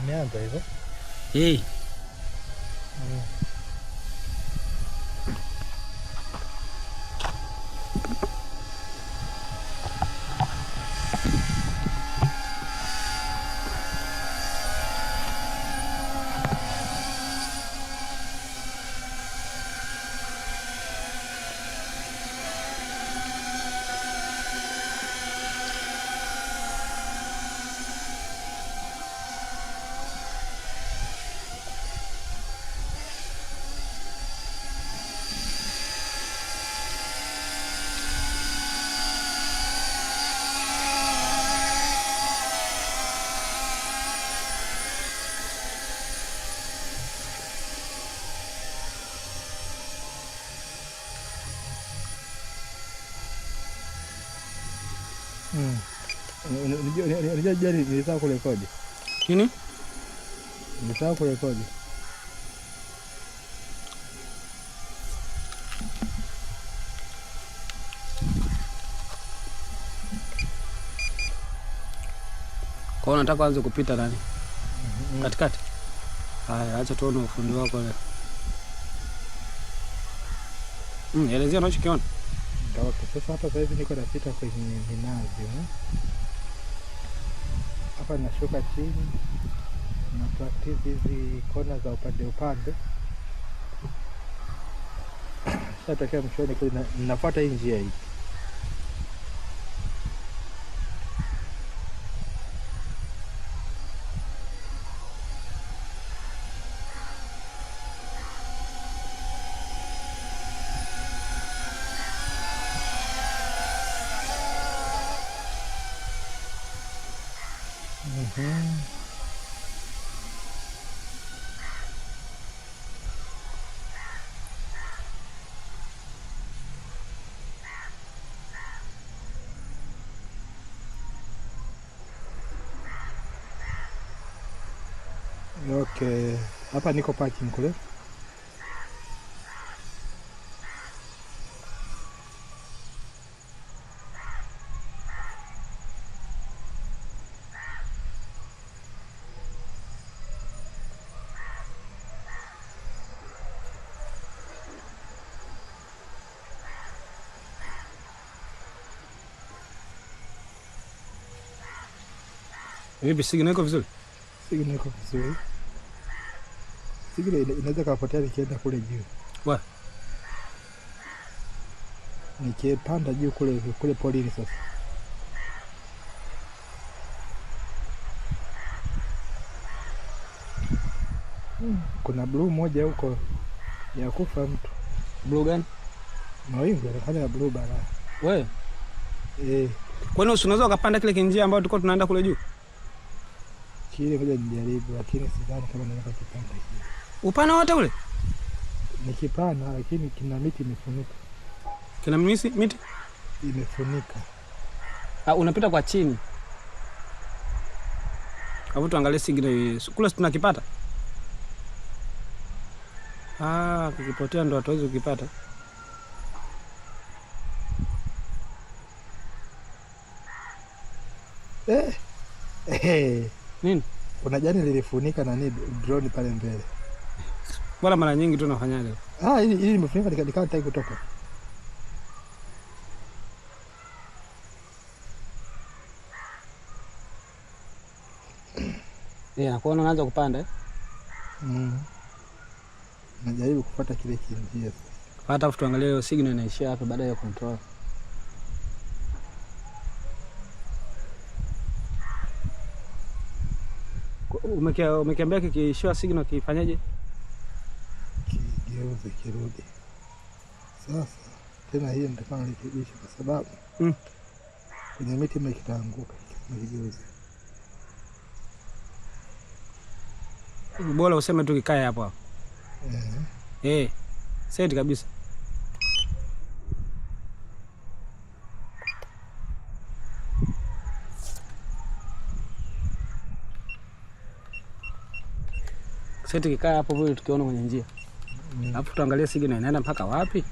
Imeanza hivyo. Unajua jana nilisahau kurekodi. Nini? Nilisahau kurekodi. Kwa unataka aanze kupita nani? Katikati. Haya, acha tuone ufundi wako leo. Elezea unachokiona. Ndio, sasa hapa hivi niko napita kwenye minazi, hapa nashuka chini na practice hizi kona za upande. Sasa tokea mshoni kule ninafuata hii njia hii. Okay, hapa niko parking kule. Vipi signal iko vizuri? Signal iko vizuri. Signal inaweza kapotea nikienda kule juu. Wapi? Nikipanda juu kule polini sasa. Kuna blue moja huko ya kufa mtu. Blue gani? Mawingu yanafanya blue bara. Wewe? Kwani unaweza ukapanda kile kinjia ambayo tulikuwa tunaenda kule juu? Kile ngoja nijaribu, lakini sidhani kama naweza kupanda kile. Upana wote ule? Nikipanda lakini kina miti imefunika. Kina miti imefunika. Unapita kwa chini. Hapo tuangalie signal kule tunakipata. Kukipotea ndo hatuwezi kukipata. Nini? Kuna jani lilifunika nani drone pale mbele. Bora mara nyingi tu nafanyaje? Hili limefunika nikao nataka kutoka. Nakuona unaanza kupanda Najaribu kufuata kile kinjia sasa. Hata tuangalie hiyo signal inaishia hapa baada ya control. Umekiambia kikiishiwa signal kifanyaje? Kigeuze kirudi. Sasa tena hiyo ndio nirekebisha kwa sababu kwenye miti mekitaanguka kigeuze. Bora useme tu kikae hapo. Seti kabisa. Seti kikae hapo vile tukiona kwenye njia. Alafu tuangalie signal inaenda mpaka wapi?